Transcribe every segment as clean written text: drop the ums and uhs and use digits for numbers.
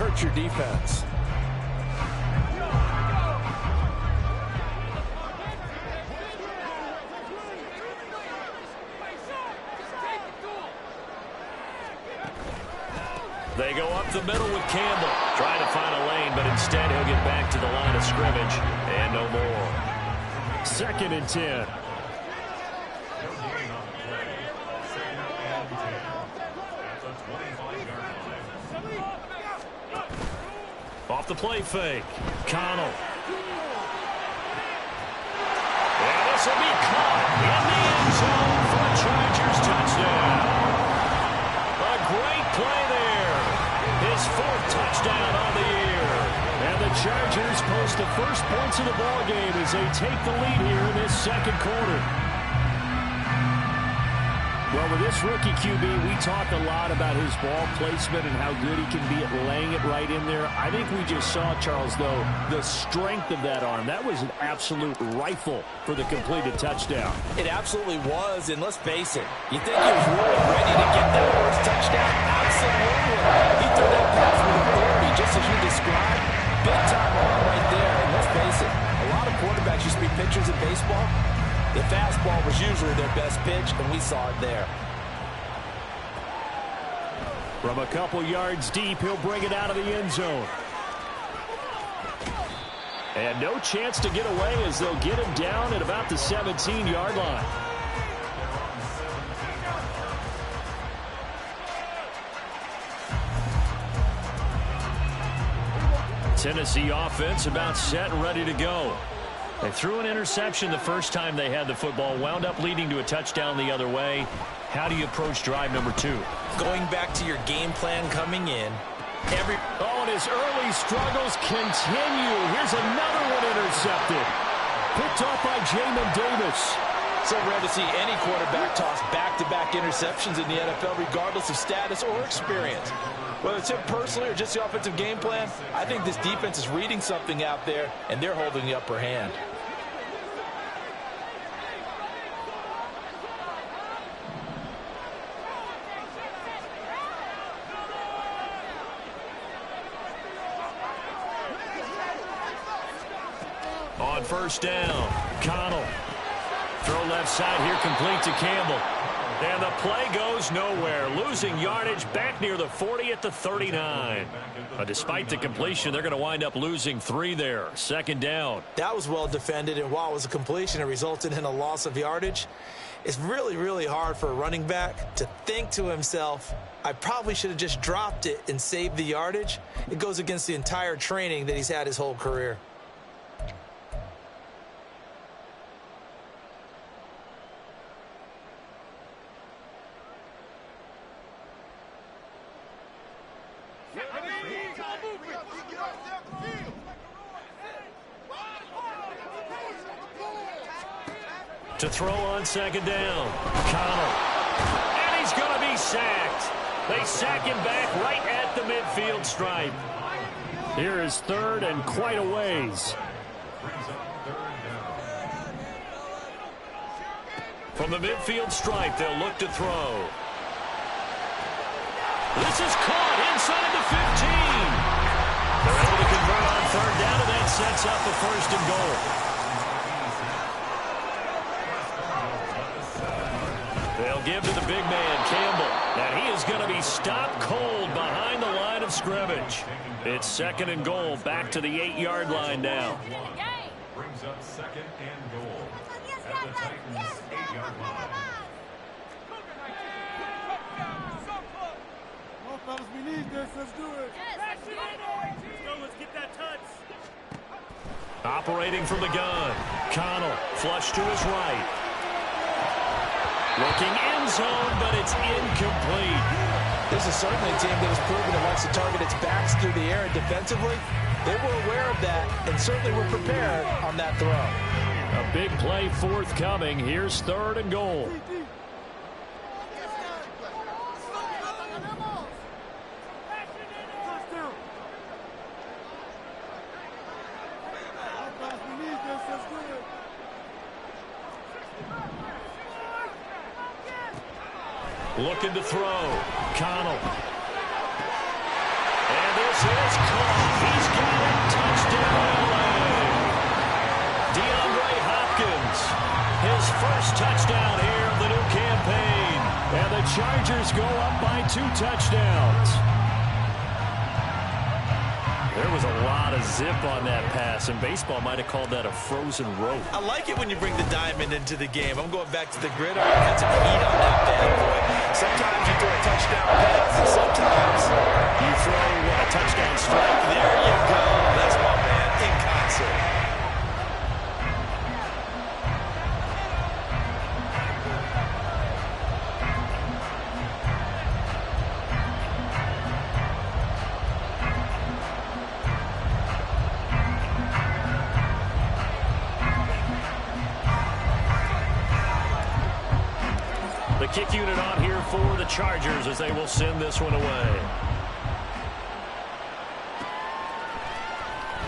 hurt your defense. They go up the middle with Campbell. Trying to find a lane, but instead he'll get back to the line of scrimmage. And no more. 2nd and 10. Off the play fake. Connell. And this will be caught in the end zone for a Chargers touchdown. A great play there. His 4th touchdown on the year. And the Chargers post the first points of the ballgame as they take the lead here in this 2nd quarter. Well, with this rookie QB, we talked a lot about his ball placement and how good he can be at laying it right in there. I think we just saw, Charles, though, the strength of that arm. That was an absolute rifle for the completed touchdown. It absolutely was, and let's face it, you think he was really ready to get that first touchdown? Absolutely. He threw that pass with authority, just as you described. Big-time arm right there, and let's face it, a lot of quarterbacks used to be pitchers in baseball. The fastball was usually their best pitch, and we saw it there. From a couple yards deep, he'll bring it out of the end zone. And no chance to get away as they'll get him down at about the 17-yard line. Tennessee offense about set and ready to go. They threw an interception the first time they had the football, wound up leading to a touchdown the other way. How do you approach drive number 2? Going back to your game plan coming in. And his early struggles continue. Here's another one intercepted. Picked off by Jamin Davis. So rare to see any quarterback toss back-to-back interceptions in the NFL, regardless of status or experience. Whether it's him personally or just the offensive game plan, I think this defense is reading something out there, and they're holding the upper hand. On first down, Connell. Throw left side here, complete to Campbell. And the play goes nowhere. Losing yardage back near the 40 at the 39. But despite the completion, they're going to wind up losing 3 there. 2nd down. That was well defended, and while it was a completion, it resulted in a loss of yardage. It's really, really hard for a running back to think to himself, I probably should have just dropped it and saved the yardage. It goes against the entire training that he's had his whole career. To throw on 2nd down, Connell. And he's going to be sacked. They sack him back right at the midfield stripe. Here is 3rd and quite a ways. From the midfield stripe, they'll look to throw. This is caught inside the 15. They're able to convert on 3rd down, and that sets up a 1st and goal. They'll give to the big man, Campbell. And he is going to be stopped cold behind the line of scrimmage. It's 2nd and goal, back to the 8-yard line now. Brings up 2nd and goal at the Titans' 8-yard line. Come on, fellas, we need this. Let's do it. Let's go. Let's get that touch. Operating from the gun, Connell, flush to his right. Looking end zone, but it's incomplete. This is certainly a team that has proven it wants to target its backs through the air, and defensively, they were aware of that and certainly were prepared on that throw. A big play forthcoming. Here's 3rd and goal. Looking to throw. Connell. And this This is caught. He's got it. Touchdown, LA. DeAndre Hopkins, his first touchdown here of the new campaign. And the Chargers go up by 2 touchdowns. There was a lot of zip on that pass, and baseball might have called that a frozen rope. I like it when you bring the diamond into the game. I'm going back to the gridiron. Had some heat on that bad boy. Sometimes you throw a touchdown pass, and sometimes you throw a touchdown strike. There you go. That's my man in concert. The kick unit on here for the Chargers as they will send this one away.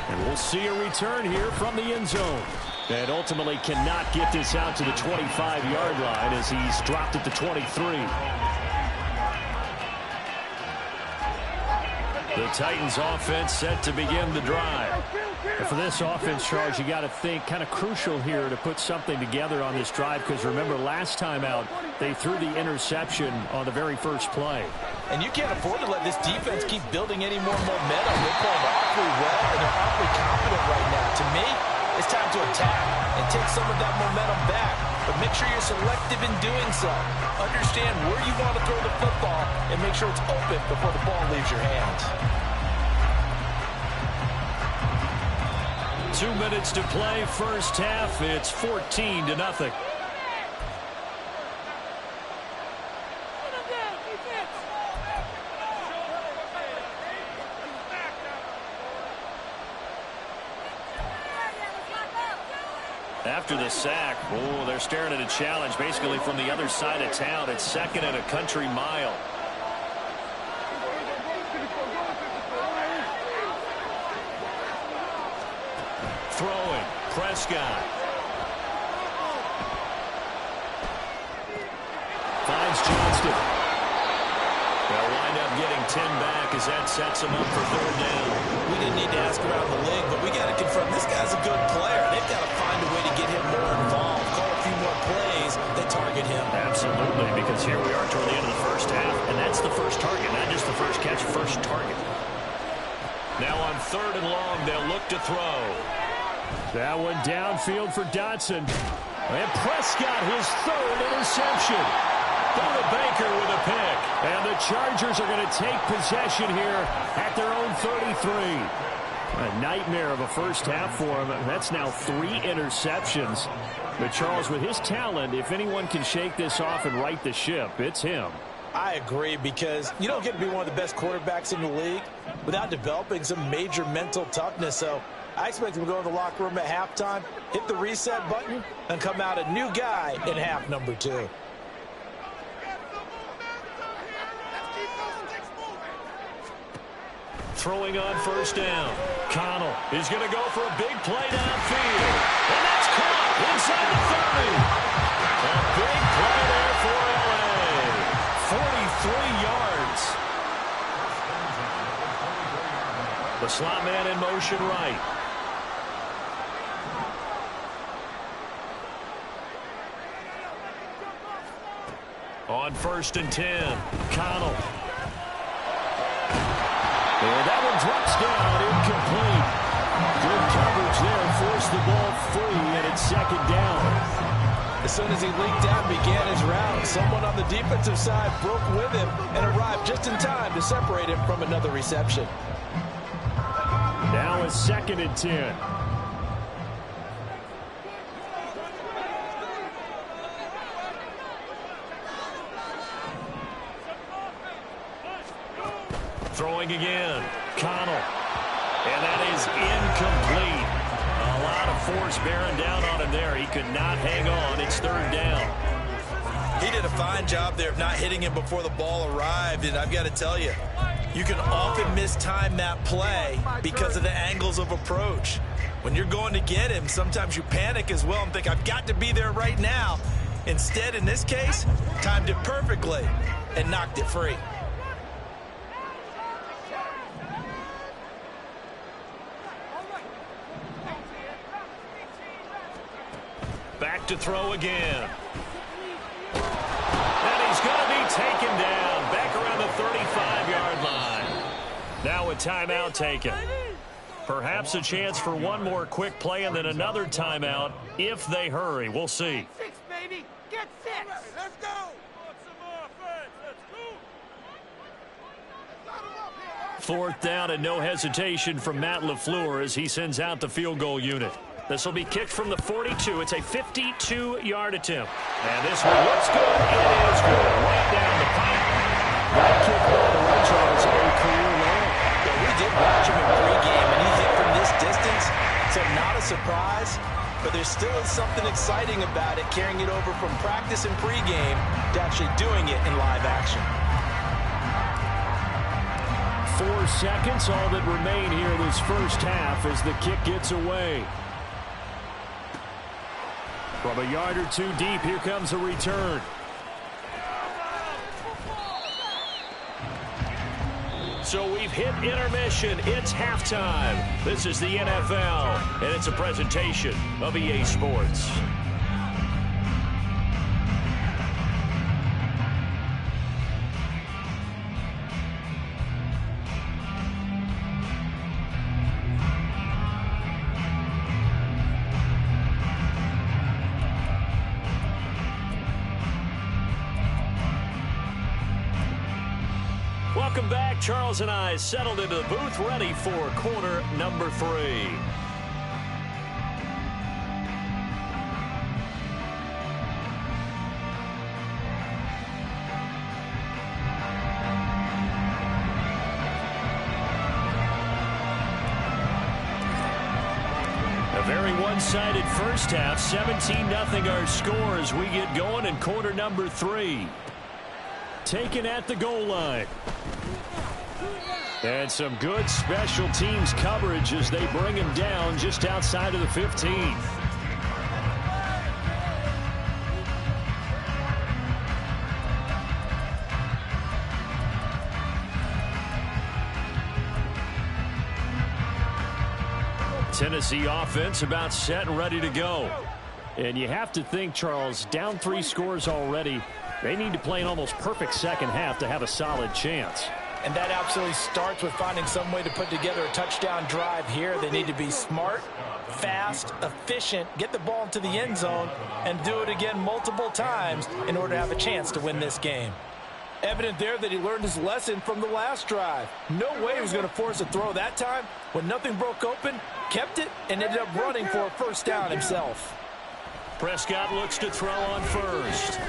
And we'll see a return here from the end zone. And ultimately cannot get this out to the 25-yard line as he's dropped it to 23. The Titans offense set to begin the drive. And for this offense, Charge, you got to think kind of crucial here to put something together on this drive, because remember last time out they threw the interception on the very first play. And you can't afford to let this defense keep building any more momentum. They're playing awfully well, and they're awfully confident right now. To me, it's time to attack and take some of that momentum back. But make sure you're selective in doing so. Understand where you want to throw the football and make sure it's open before the ball leaves your hands. 2 minutes to play, first half. It's 14-0. After the sack, they're staring at a challenge basically from the other side of town. It's 2nd and a country mile. Throwing, Prescott. Finds Johnston. They'll wind up getting 10 back as that sets him up for 3rd down. We didn't need to ask around the league, but we got to confirm this guy's a good player. They've got to find a way to get him more involved, call a few more plays that target him. Absolutely, because here we are toward the end of the first half, and that's the first target, not just the first catch, first target. Now on 3rd and long, they'll look to throw. That one downfield for Dotson. And Prescott, his 3rd interception. Buda Baker with a pick. And the Chargers are going to take possession here at their own 33. A nightmare of a first half for him. That's now 3 interceptions. But Charles, with his talent, if anyone can shake this off and right the ship, it's him. I agree, because you don't get to be one of the best quarterbacks in the league without developing some major mental toughness. So I expect him to go in the locker room at halftime, hit the reset button, and come out a new guy in half number 2. Throwing on 1st down. Connell is going to go for a big play downfield. And that's caught inside the 30. A big play there for LA. 43 yards. The slot man in motion right. On 1st and 10. Connell. And that one drops down, incomplete. Good coverage there, forced the ball free, and it's 2nd down. As soon as he leaked out and began his route, someone on the defensive side broke with him and arrived just in time to separate him from another reception. Now it's 2nd and 10. Throwing again. Connell. And that is incomplete. A lot of force bearing down on him there. He could not hang on. It's 3rd down. He did a fine job there of not hitting him before the ball arrived. And I've got to tell you, you can often mistime that play because of the angles of approach. When you're going to get him, sometimes you panic as well and think, I've got to be there right now. Instead, in this case, timed it perfectly and knocked it free. to throw again. And he's going to be taken down back around the 35-yard line. Now a timeout taken. Perhaps a chance for one more quick play and then another timeout if they hurry. We'll see. 6, baby. Get 6. Let's go. Fourth down and no hesitation from Matt LaFleur as he sends out the field goal unit. This will be kicked from the 42. It's a 52-yard attempt. And this one looks good. It is good. Right down the pipe. That kick by the way, Charles, a career long. Yeah, we did watch him in pregame, and he hit from this distance, so not a surprise. But there still is something exciting about it, carrying it over from practice and pregame to actually doing it in live action. 4 seconds, all that remain here this first half as the kick gets away. From a yard or two deep, here comes a return. So we've hit intermission. It's halftime. This is the NFL, and it's a presentation of EA Sports. Welcome back. Charles and I settled into the booth, ready for quarter number 3. A very one-sided first half. 17-0 our score as we get going in quarter number 3. Taken at the goal line. And some good special teams coverage as they bring him down just outside of the 15. Tennessee offense about set and ready to go. And you have to think, Charles, down 3 scores already. They need to play an almost perfect second half to have a solid chance. And that absolutely starts with finding some way to put together a touchdown drive here. They need to be smart, fast, efficient, get the ball into the end zone, and do it again multiple times in order to have a chance to win this game. Evident there that he learned his lesson from the last drive. No way he was going to force a throw that time. When nothing broke open, kept it, and ended up running for a first down himself. Prescott looks to throw on first.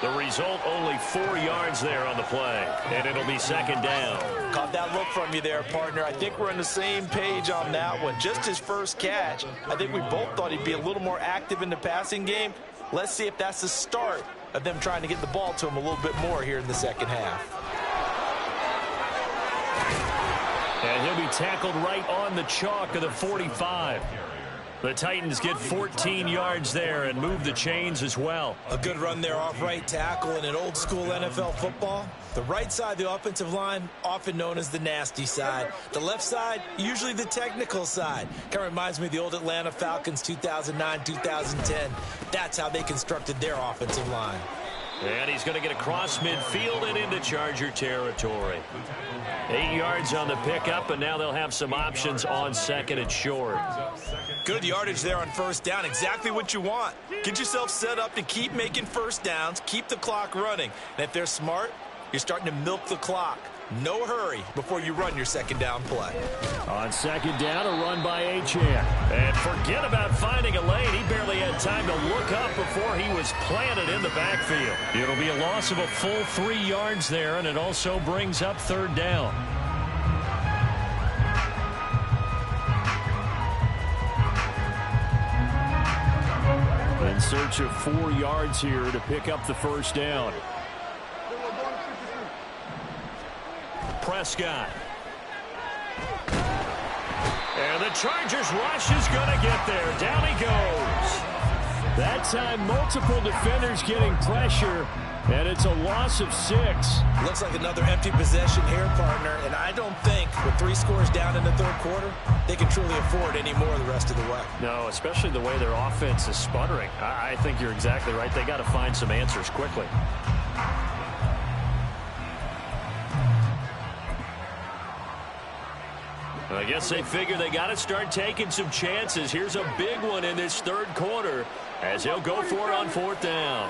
The result, only 4 yards there on the play, and it'll be second down. Caught that look from you there, partner. I think we're on the same page on that one. Just his first catch. I think we both thought he'd be a little more active in the passing game. Let's see if that's the start of them trying to get the ball to him a little bit more here in the second half. And he'll be tackled right on the chalk of the 45. The Titans get 14 yards there and move the chains as well. A good run there off right tackle in an old school NFL football. The right side of the offensive line, often known as the nasty side. The left side, usually the technical side. Kind of reminds me of the old Atlanta Falcons 2009-2010. That's how they constructed their offensive line. And he's going to get across midfield and into Charger territory. 8 yards on the pickup, and now they'll have some options on second and short. Good yardage there on first down. Exactly what you want. Get yourself set up to keep making first downs, keep the clock running. And if they're smart, you're starting to milk the clock. No hurry before you run your second down play. On second down, a run by Achane. And forget about finding a lane. He barely had time to look up before he was planted in the backfield. It'll be a loss of a full 3 yards there, and it also brings up third down. In search of 4 yards here to pick up the first down. Prescott. And the Chargers rush is going to get there. Down he goes. That time, multiple defenders getting pressure. And it's a loss of 6. Looks like another empty possession here, partner. And I don't think with 3 scores down in the third quarter, they can truly afford any more the rest of the way. No, especially the way their offense is sputtering. I think you're exactly right. They got to find some answers quickly. I guess they figure they got to start taking some chances. Here's a big one in this third quarter as he'll go for it on 4th down.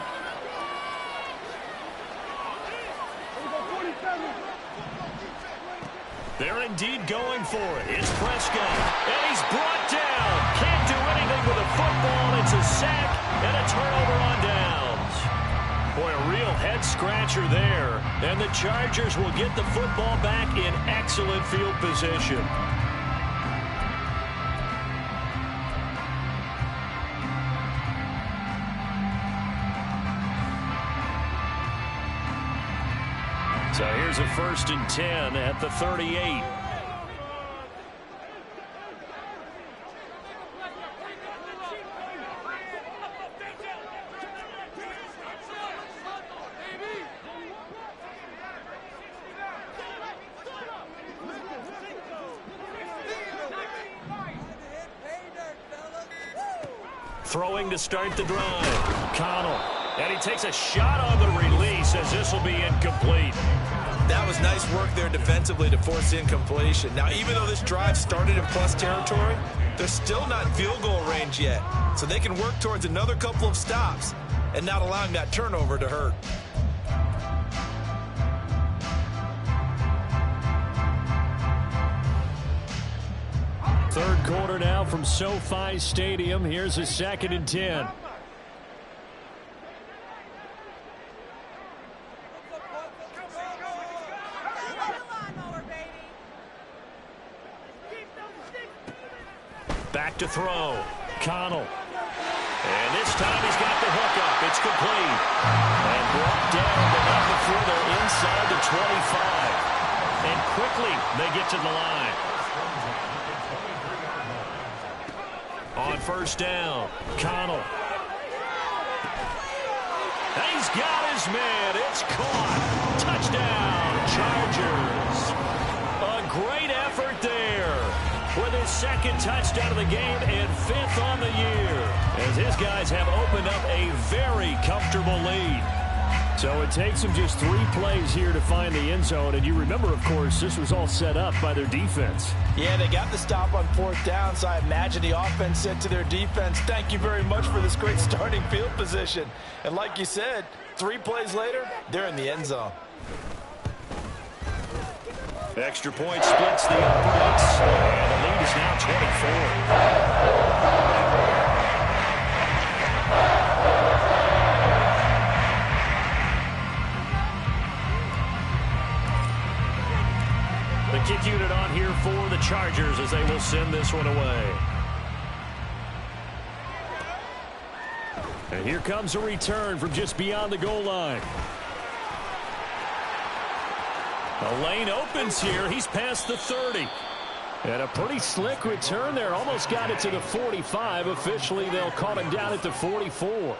They're indeed going for it. It's Prescott, and he's brought down. Can't do anything with a football. It's a sack and a turnover on downs. Boy, a real head-scratcher there. And the Chargers will get the football back in excellent field position. So here's a 1st and 10 at the 38. Throwing to start the drive. Connell. And he takes a shot on the release as this will be incomplete. That was nice work there defensively to force incompletion. Now, even though this drive started in plus territory, they're still not in field goal range yet. So they can work towards another couple of stops and not allowing that turnover to hurt. Third quarter now from SoFi Stadium. Here's a 2nd and 10. Back to throw. Connell. And this time he's got the hook up. It's complete. And brought down, but not before they're inside the 25. And quickly they get to the line. On 1st down, Connell. He's got his man. It's caught. Touchdown, Chargers. A great effort there with his 2nd touchdown of the game and 5th on the year, as his guys have opened up a very comfortable lead. So it takes them just 3 plays here to find the end zone. And you remember, of course, this was all set up by their defense. Yeah, they got the stop on 4th down, so I imagine the offense said to their defense, thank you very much for this great starting field position. And like you said, 3 plays later, they're in the end zone. Extra point splits the uprights, and the lead is now 24. The kick unit on here for the Chargers as they will send this one away. And here comes a return from just beyond the goal line. The lane opens here. He's past the 30. And a pretty slick return there. Almost got it to the 45. Officially, they'll call him down at the 44.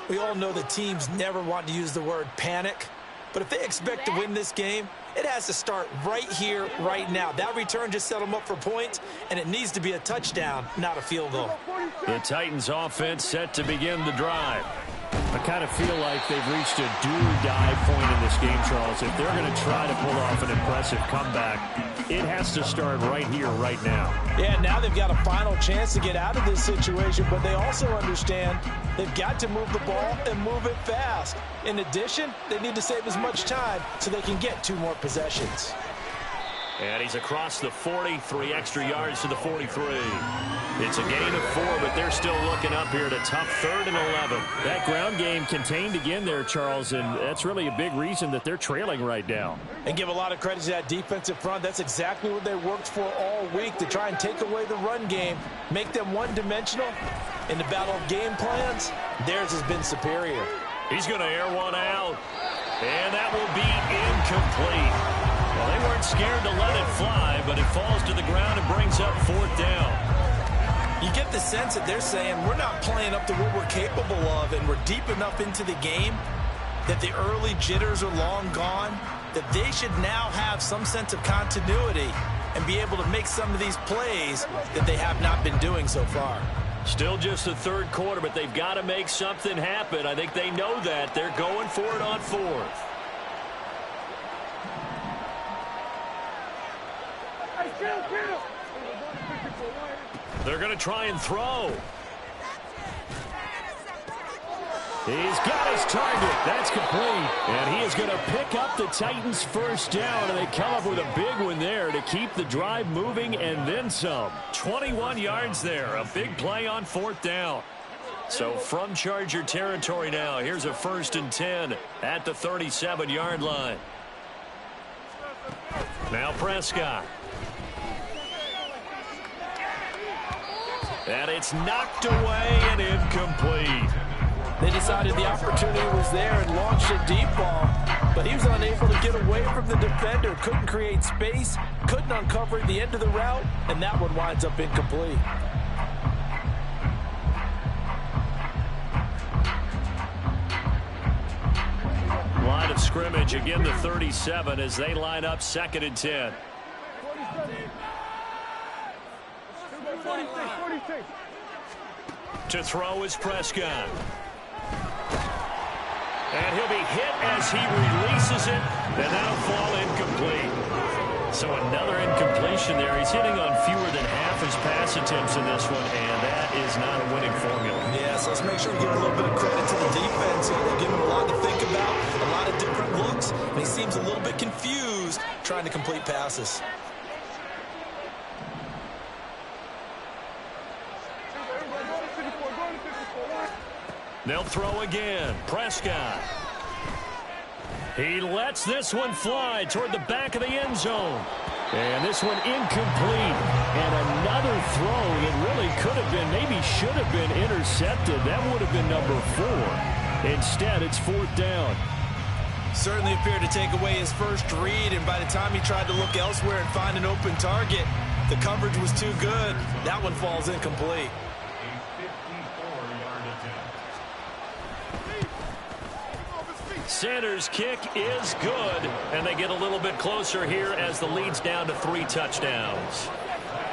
We all know that teams never want to use the word panic. But if they expect to win this game, it has to start right here, right now. That return just set them up for points, and it needs to be a touchdown, not a field goal. The Titans offense set to begin the drive. I kind of feel like they've reached a do-or-die point in this game, Charles. If they're going to try to pull off an impressive comeback, it has to start right here, right now. Yeah, now they've got a final chance to get out of this situation, but they also understand they've got to move the ball and move it fast. In addition, they need to save as much time so they can get 2 more possessions. And he's across the 40, 3 extra yards to the 43. It's a gain of 4, but they're still looking up here at a tough 3rd and 11. That ground game contained again there, Charles, and that's really a big reason that they're trailing right now. And give a lot of credit to that defensive front. That's exactly what they worked for all week, to try and take away the run game, make them one-dimensional. In the battle of game plans, theirs has been superior. He's going to air one out, and that will be incomplete. Well, they weren't scared to let it fly, but it falls to the ground and brings up 4th down. You get the sense that they're saying we're not playing up to what we're capable of, and we're deep enough into the game that the early jitters are long gone, that they should now have some sense of continuity and be able to make some of these plays that they have not been doing so far. Still just the third quarter, but they've got to make something happen. I think they know that. They're going for it on fourth. They're going to try and throw. He's got his target. That's complete. And he is going to pick up the Titans' first down, and they come up with a big one there to keep the drive moving and then some. 21 yards there. A big play on fourth down. So from Charger territory now, here's a 1st and 10 at the 37-yard line. Now Prescott. And it's knocked away and incomplete. They decided the opportunity was there and launched a deep ball, but he was unable to get away from the defender, couldn't create space, couldn't uncover the end of the route, and that one winds up incomplete. Line of scrimmage, again the 37 as they line up 2nd and 10. To throw is Prescott. And he'll be hit as he releases it, and that'll fall incomplete. So another incompletion there. He's hitting on fewer than half his pass attempts in this one, and that is not a winning formula. Yeah, so let's make sure we give a little bit of credit to the defense here. They're giving him a lot to think about, a lot of different looks, and he seems a little bit confused trying to complete passes. They'll throw again. Prescott. He lets this one fly toward the back of the end zone. And this one incomplete. And another throw that really could have been, maybe should have been intercepted. That would have been number 4. Instead, it's 4th down. Certainly appeared to take away his first read, and by the time he tried to look elsewhere and find an open target, the coverage was too good. That one falls incomplete. Sanders' kick is good, and they get a little bit closer here as the lead's down to 3 touchdowns.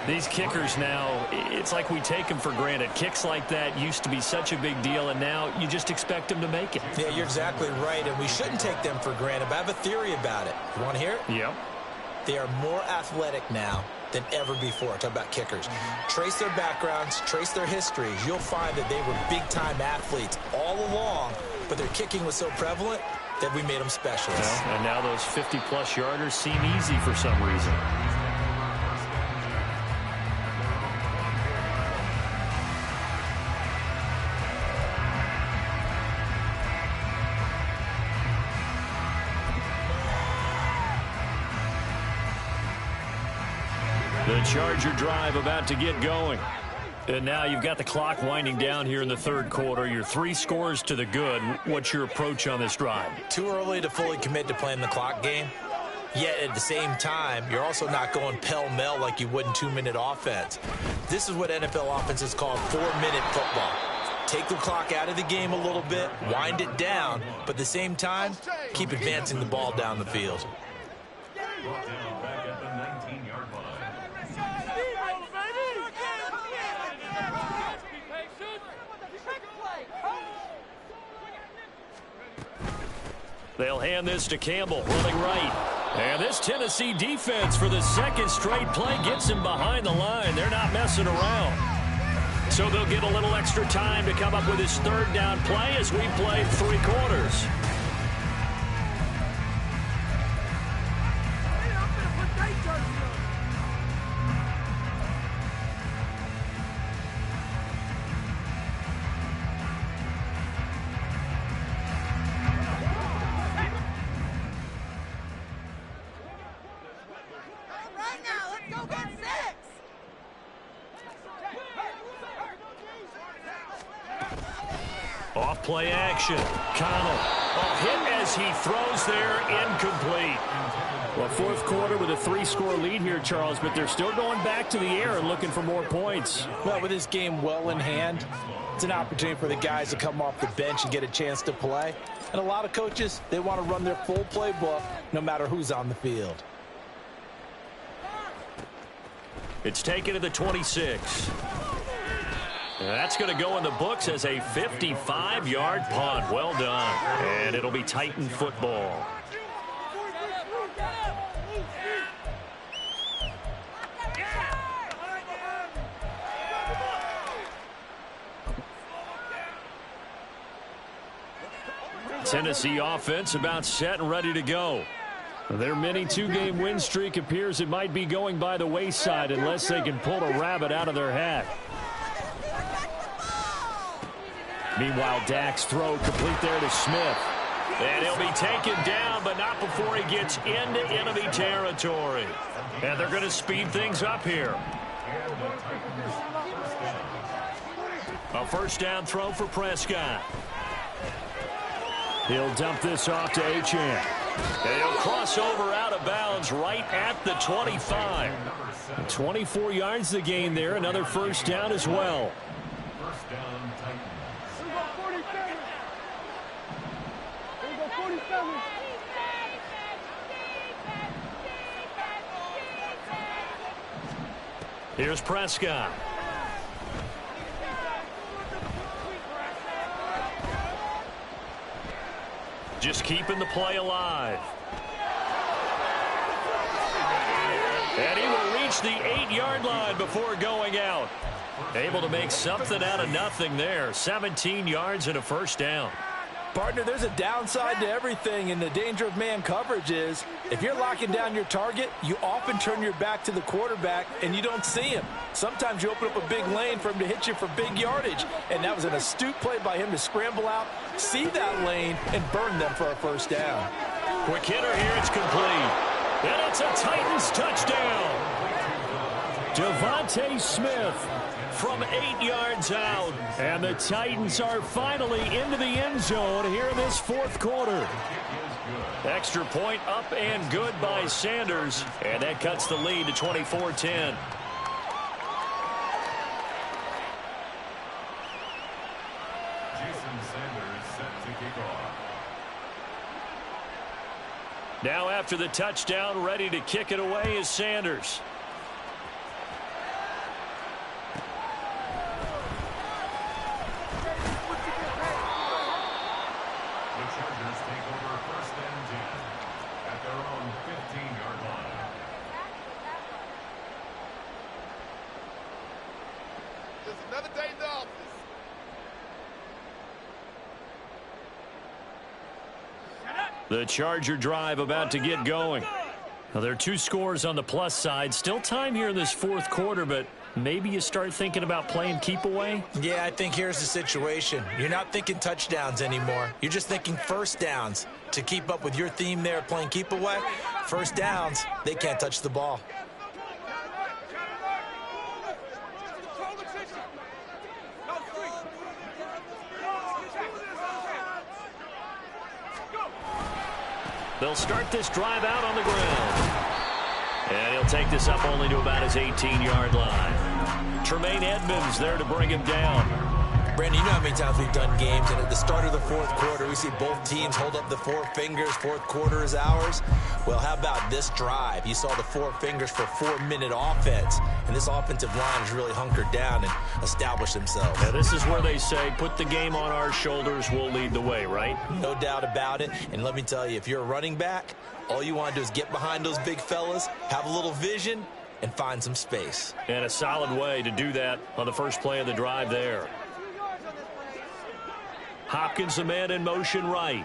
These kickers now, it's like we take them for granted. Kicks like that used to be such a big deal, and now you just expect them to make it. Yeah, you're exactly right, and we shouldn't take them for granted, but I have a theory about it. You want to hear it? Yep. They are more athletic now than ever before. Talk about kickers. Trace their backgrounds, trace their histories. You'll find that they were big-time athletes all along, but their kicking was so prevalent that we made them specialists. Well, and now those 50-plus yarders seem easy for some reason. The Charger drive about to get going. And now you've got the clock winding down here in the third quarter. Your 3 scores to the good. What's your approach on this drive? Too early to fully commit to playing the clock game. Yet at the same time, you're also not going pell-mell like you would in 2-minute offense. This is what NFL offenses call 4-minute football. Take the clock out of the game a little bit, wind it down, but at the same time, keep advancing the ball down the field. Brought down back at the 19-yard line. They'll hand this to Campbell, running right. And this Tennessee defense for the 2nd straight play gets him behind the line. They're not messing around. So they'll get a little extra time to come up with his 3rd down play as we play 3 quarters. Off play action. Connell. Oh, hit as he throws there, incomplete. Well, fourth quarter with a 3-score lead here, Charles, but they're still going back to the air and looking for more points. Well, with this game well in hand, it's an opportunity for the guys to come off the bench and get a chance to play. And a lot of coaches, they want to run their full playbook no matter who's on the field. It's taken to the 26. And that's going to go in the books as a 55-yard punt. Well done. And it'll be Titan football. Tennessee offense about set and ready to go. Their mini 2-game win streak appears it might be going by the wayside unless they can pull a rabbit out of their hat. Meanwhile, Dak's throw complete there to Smith. And he'll be taken down, but not before he gets into enemy territory. And they're going to speed things up here. A first down throw for Prescott. He'll dump this off to Achane. And he'll cross over out of bounds right at the 25. 24 yards to gain there. Another first down as well. First down, Titans. Here's Prescott. Just keeping the play alive. And he will reach the 8-yard line before going out. Able to make something out of nothing there. 17 yards and a first down. Partner, there's a downside to everything, and the danger of man coverage is if you're locking down your target, you often turn your back to the quarterback and you don't see him. Sometimes you open up a big lane for him to hit you for big yardage, and that was an astute play by him to scramble out, see that lane, and burn them for a first down. Quick hitter here, it's complete. And it's a Titans touchdown. Devontae Smith from 8 yards out. And the Titans are finally into the end zone here in this fourth quarter. Extra point up and good by Sanders. And that cuts the lead to 24-10. Now after the touchdown, ready to kick it away is Sanders. The Charger drive about to get going. Now, there are 2 scores on the plus side. Still time here in this fourth quarter, but maybe you start thinking about playing keep away? Yeah, I think here's the situation. You're not thinking touchdowns anymore. You're just thinking first downs. To keep up with your theme there, playing keep away, first downs, they can't touch the ball. They'll start this drive out on the ground. And he'll take this up only to about his 18-yard line. Tremaine Edmonds there to bring him down. Brandon, you know how many times we've done games, and at the start of the fourth quarter, we see both teams hold up the 4 fingers, fourth quarter is ours. Well, how about this drive? You saw the 4 fingers for 4-minute offense, and this offensive line has really hunkered down and established themselves. Now, this is where they say, put the game on our shoulders, we'll lead the way, right? No doubt about it, and let me tell you, if you're a running back, all you want to do is get behind those big fellas, have a little vision, and find some space. And a solid way to do that on the first play of the drive there. Hopkins, the man in motion right.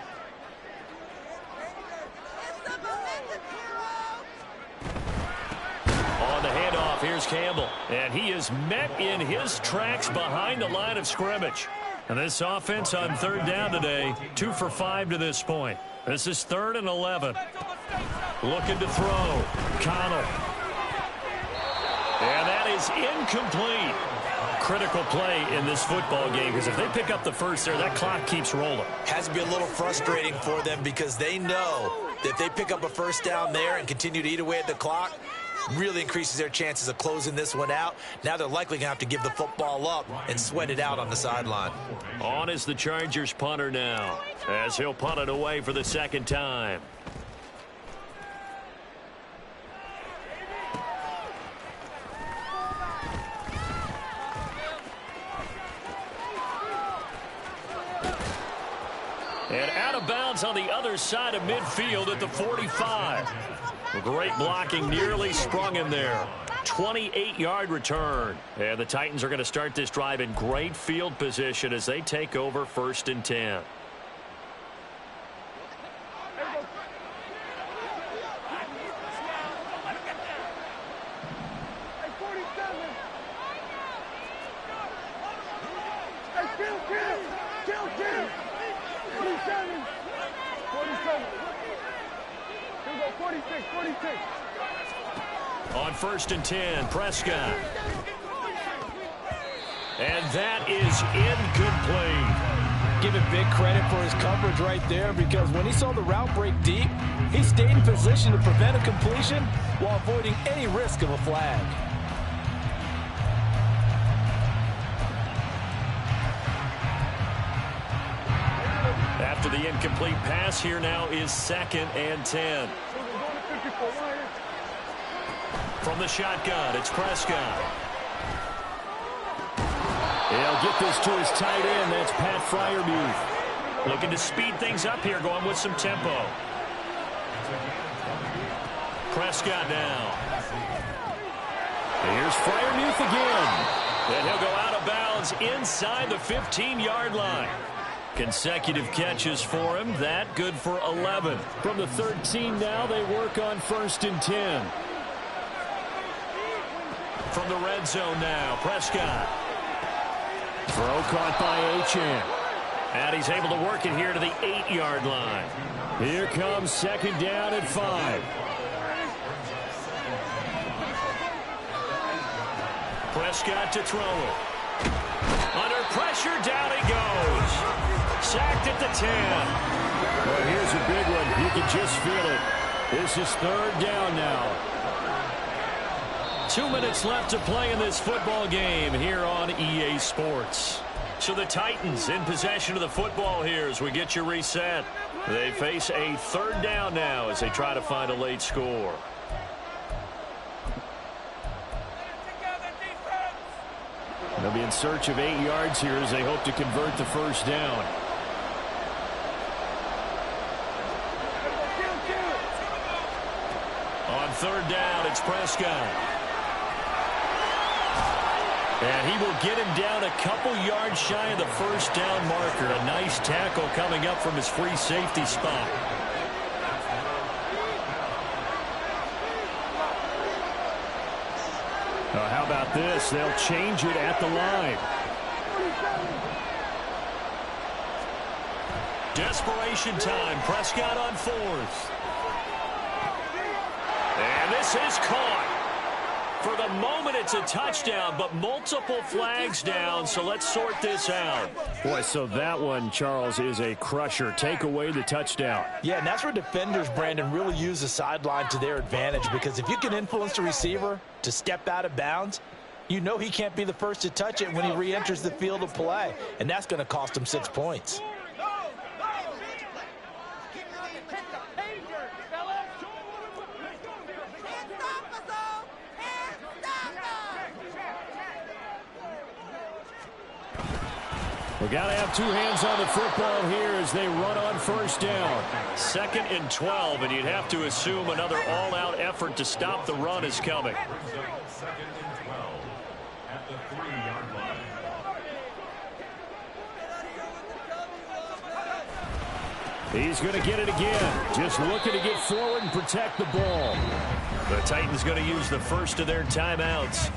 On the handoff, here's Campbell. And he is met in his tracks behind the line of scrimmage. And this offense on third down today, 2 for 5 to this point. This is 3rd and 11. Looking to throw. Connell. And that is incomplete. critical play in this football game because if they pick up the first there, that clock keeps rolling. Has to be a little frustrating for them because they know that if they pick up a first down there and continue to eat away at the clock, really increases their chances of closing this one out. Now they're likely going to have to give the football up and sweat it out on the sideline. On is the Chargers punter now, as he'll punt it away for the second time. And out of bounds on the other side of midfield at the 45. Great blocking, nearly sprung him there. 28-yard return. And the Titans are going to start this drive in great field position as they take over 1st and 10. On 1st and 10, Prescott. And that is incomplete. Give him big credit for his coverage right there because when he saw the route break deep, he stayed in position to prevent a completion while avoiding any risk of a flag. After the incomplete pass, here now is 2nd and 10. From the shotgun, it's Prescott. He'll get this to his tight end. That's Pat Freiermuth. Looking to speed things up here, going with some tempo. Prescott now. Here's Freiermuth again. And he'll go out of bounds inside the 15-yard line. Consecutive catches for him. That good for 11. From the 13 now, they work on 1st and 10. From the red zone now, Prescott. Throw caught by Achane. And he's able to work it here to the 8-yard line. Here comes 2nd down at 5. Prescott to throw it. Under pressure, down he goes. Sacked at the 10. Well, here's a big one. You can just feel it. This is 3rd down now. 2 minutes left to play in this football game here on EA Sports. So the Titans in possession of the football here as we get you reset. They face a 3rd down now as they try to find a late score. They'll be in search of 8 yards here as they hope to convert the 1st down. On 3rd down, it's Prescott. And he will get him down a couple yards shy of the 1st down marker. A nice tackle coming up from his free safety spot. How about this? They'll change it at the line. Desperation time. Prescott on 4th. And this is caught. For the moment, it's a touchdown, but multiple flags down, so let's sort this out. Boy, so that one, Charles, is a crusher. Take away the touchdown. Yeah, and that's where defenders, Brandon, really use the sideline to their advantage because if you can influence the receiver to step out of bounds, you know he can't be the first to touch it when he re-enters the field of play, and that's going to cost him 6 points. We got to have 2 hands on the football here as they run on 1st down. 2nd and 12, and you'd have to assume another all-out effort to stop the run is coming. 2nd and 12 at the 3-yard line. He's going to get it again. Just looking to get forward and protect the ball. The Titans going to use the first of their timeouts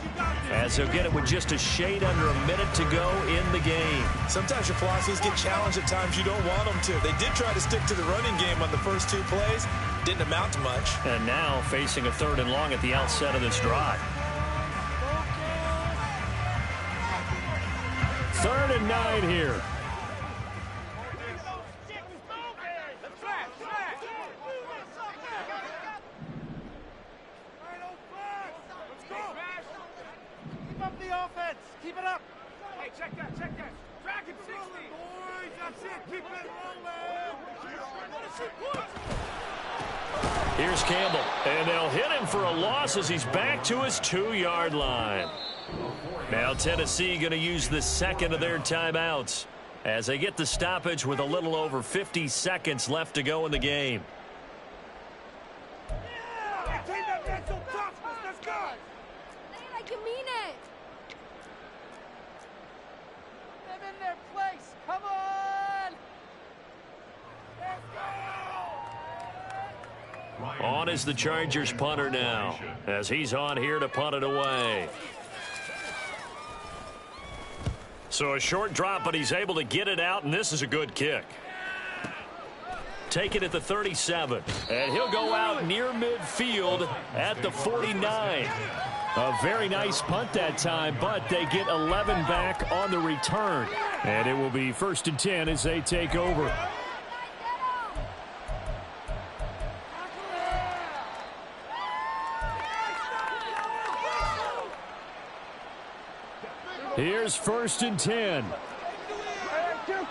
as they'll get it with just a shade under a minute to go in the game. Sometimes your philosophies get challenged at times you don't want them to. They did try to stick to the running game on the first 2 plays. Didn't amount to much. And now facing a 3rd and long at the outset of this drive. 3rd and 9 here. Keep up the offense. Keep it up. Hey, check that. Drag it 60. Boys, that's it. Keep it rolling. Here's Campbell, and they'll hit him for a loss as he's back to his 2-yard line. Now Tennessee going to use the second of their timeouts as they get the stoppage with a little over 50 seconds left to go in the game. Maintain that mental toughness. Let's go. Say it like you mean it. Them in their place. Come on. Let's go. On is the Chargers punter now, as he's on here to punt it away. So a short drop, but he's able to get it out, and this is a good kick. Take it at the 37, and he'll go out near midfield at the 49. A very nice punt that time, but they get 11 back on the return. And it will be 1st and 10 as they take over. Here's 1st and 10. Kill.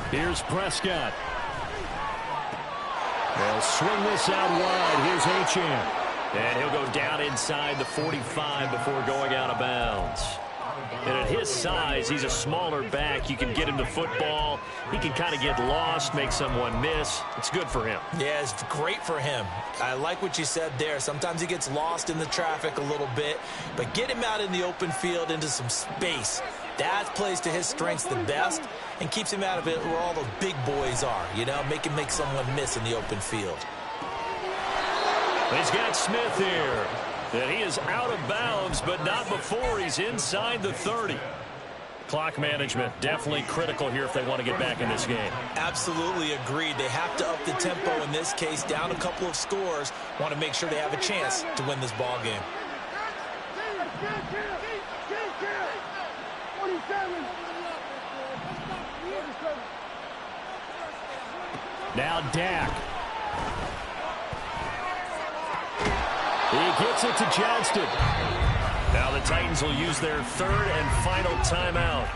Here's Prescott. They'll swing this out wide. Here's Achane. And he'll go down inside the 45 before going out of bounds. And at his size, he's a smaller back. You can get him to football. He can kind of get lost, make someone miss. It's good for him. Yeah, it's great for him. I like what you said there. Sometimes he gets lost in the traffic a little bit, but get him out in the open field into some space. That plays to his strengths the best and keeps him out of it where all the big boys are, you know, make him make someone miss in the open field. He's got Smith here. And he is out of bounds, but not before he's inside the 30. Clock management definitely critical here if they want to get back in this game. Absolutely agreed. They have to up the tempo in this case, down a couple of scores. Want to make sure they have a chance to win this ball game. Now Dak. He gets it to Johnston. Now the Titans will use their 3rd and final timeout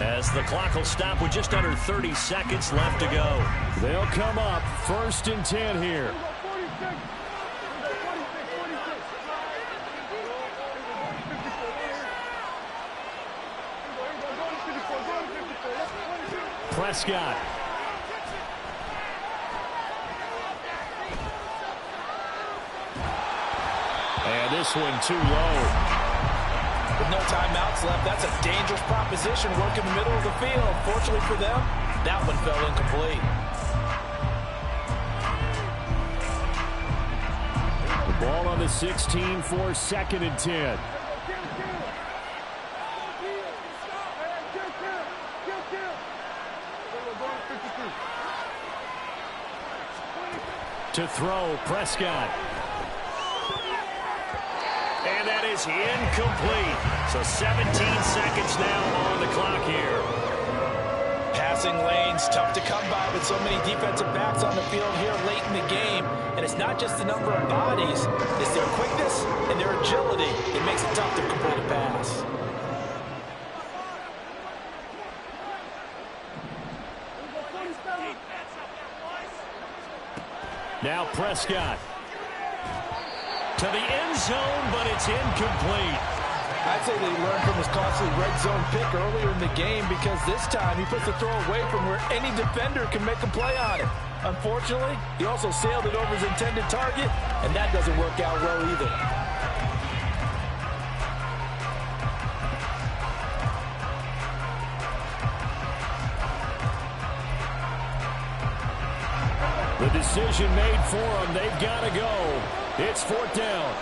as the clock will stop with just under 30 seconds left to go. They'll come up 1st and 10 here. Prescott. And this one too low. With no timeouts left, that's a dangerous proposition. Work in the middle of the field. Fortunately for them, that one fell incomplete. The ball on the 16 for 2nd and 10. To throw, Prescott. And that is incomplete. So 17 seconds now on the clock here. Passing lanes, tough to come by with so many defensive backs on the field here late in the game. And it's not just the number of bodies. It's their quickness and their agility that makes it tough to complete a pass. Now Prescott. To the end zone, but it's incomplete. I'd say they learned from his costly red zone pick earlier in the game because this time he puts the throw away from where any defender can make a play on it. Unfortunately, he also sailed it over his intended target, and that doesn't work out well either. The decision made for them. They've got to go. It's 4th down.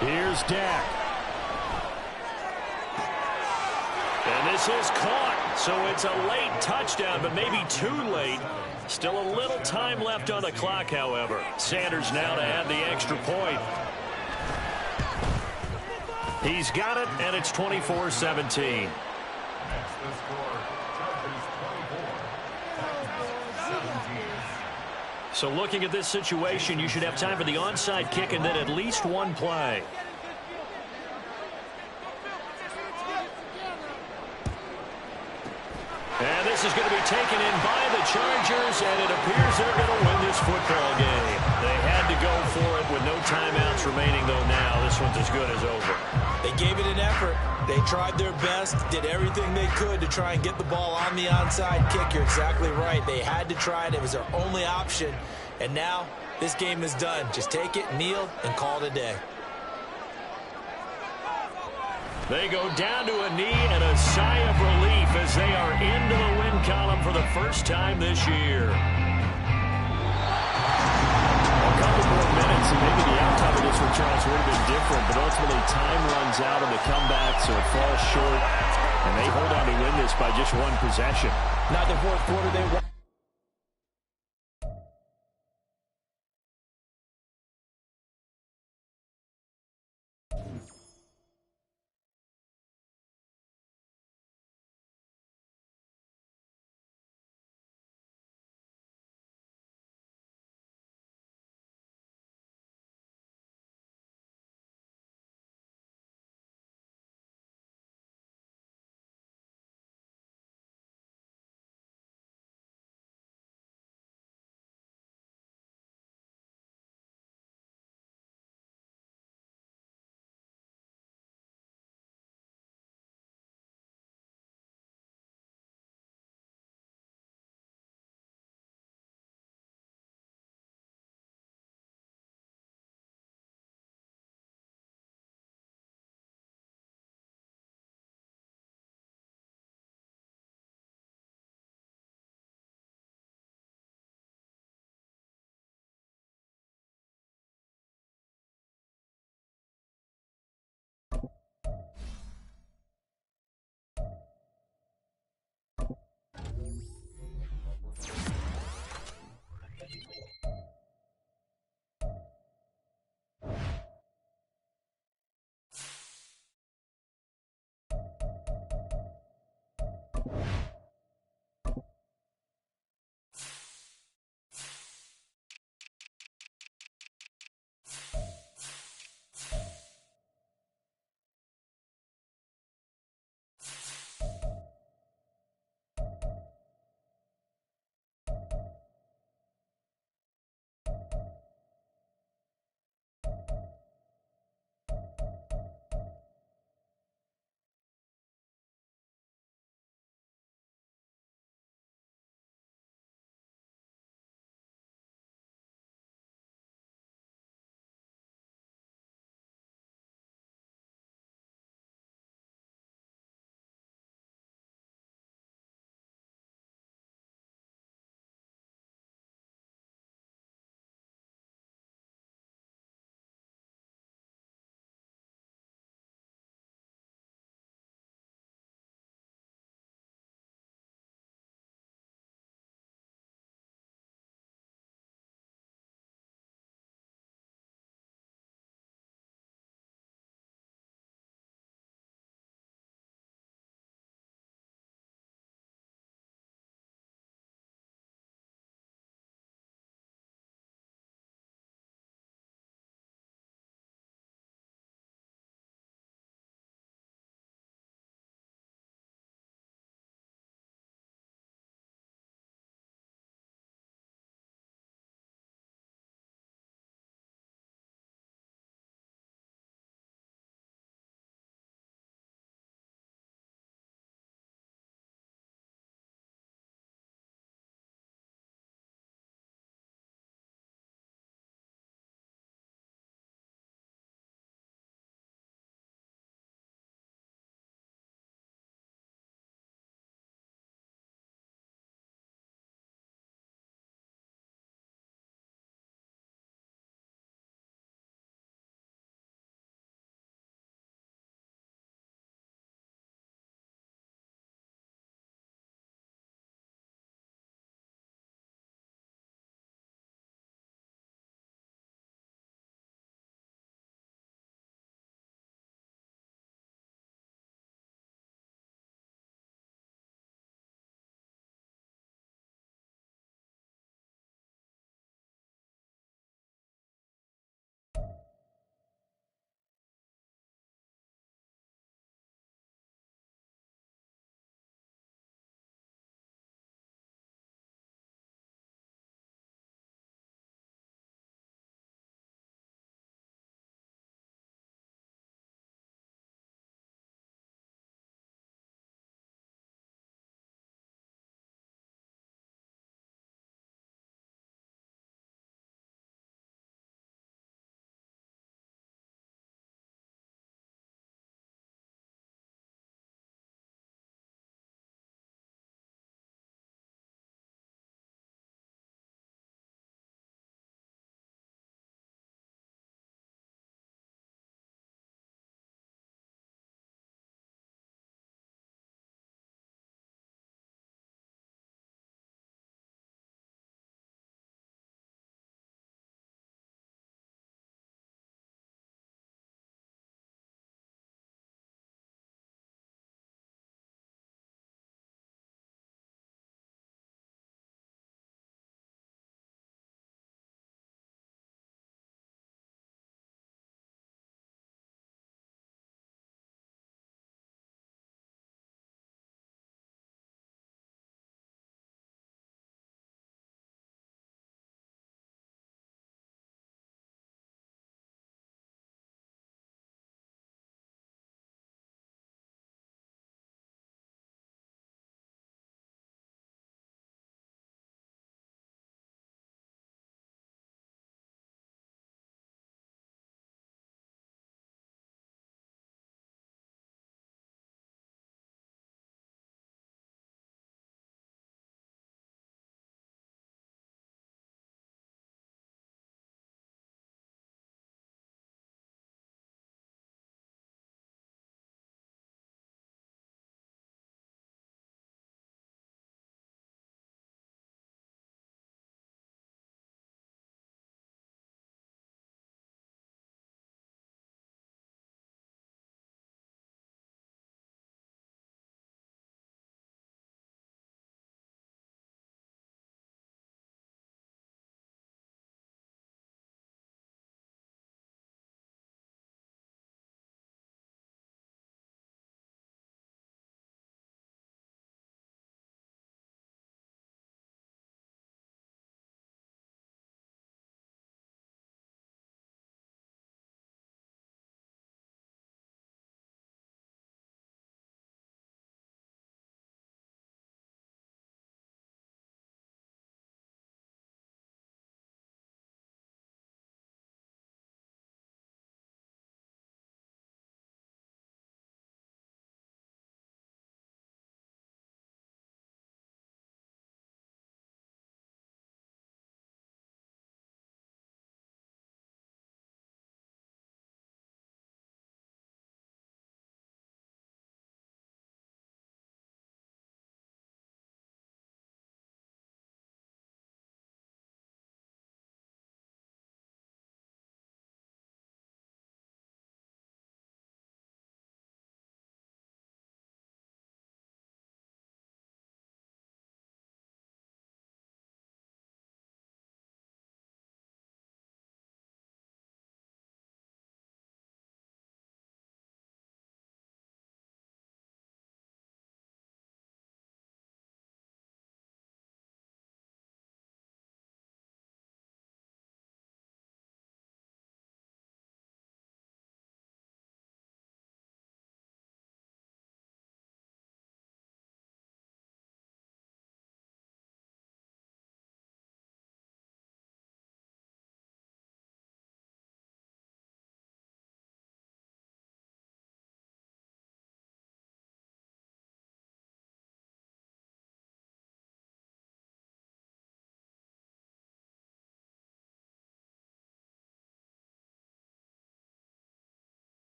Here's Dak. And this is caught. So it's a late touchdown, but maybe too late. Still a little time left on the clock, however. Sanders now to add the extra point. He's got it, and it's 24-17. Next the score, Chargers 24, Titans 17. So looking at this situation, you should have time for the onside kick and then at least one play. And this is going to be taken in by the Chargers, and it appears they're going to win this football game. They had to go for it with no timeouts remaining, though now this one's as good as over. They gave it an effort. They tried their best, did everything they could to try and get the ball on the onside kick. You're exactly right. They had to try it. It was their only option. And now this game is done. Just take it, kneel, and call it a day. They go down to a knee and a sigh of relief as they are into the win column for the first time this year. A couple more minutes and maybe the outcome of this one, Charles, would have been different, but ultimately time runs out on the comeback, so it falls short, and they hold on to win this by just one possession. Not the fourth quarter they won.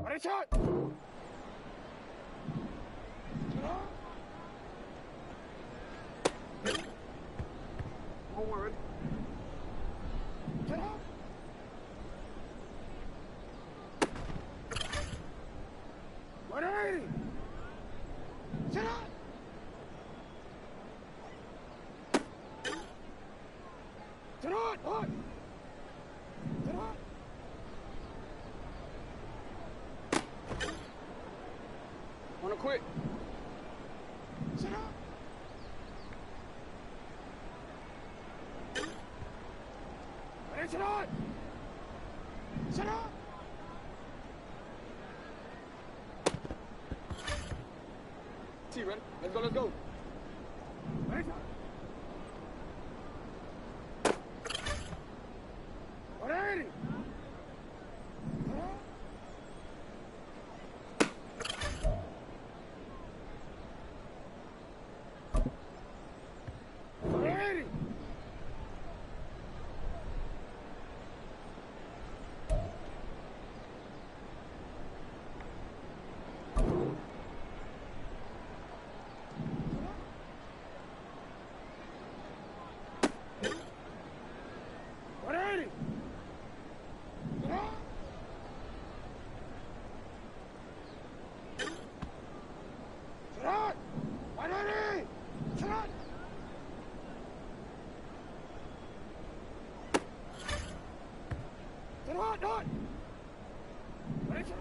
Ready, shot! One more, ready? Get up! Ready! Get up! Get on! On! Get on! Wanna quit? Sit up! Ready, sit on! Sit up! See, ready? Let's go, let's go! Ready, sit on! Ready! Ready! Ready! Shot! Ready! Shot! Shot! Shot! Ready, shot!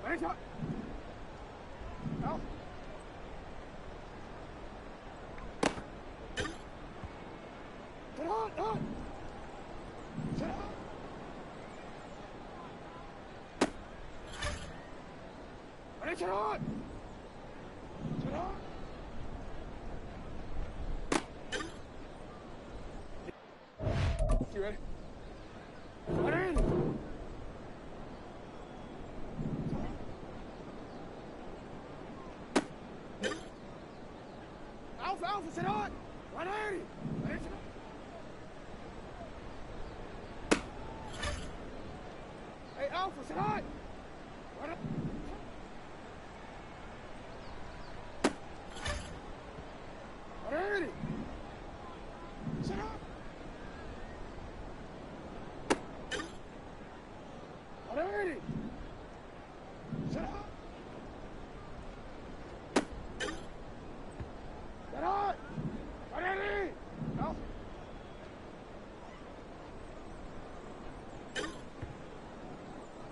Ready, shot! Out! Shot! Shot! Shot! Ready, shot! Shot! You ready? Ready! Alpha, Alpha, sit on! 180! Ready, sit on! Hey, Alpha, sit on! Ready? Ready! Sit on! Ready! Sit up! Get on! Ready! Out!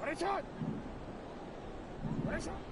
Ready, shot! Ready, shot!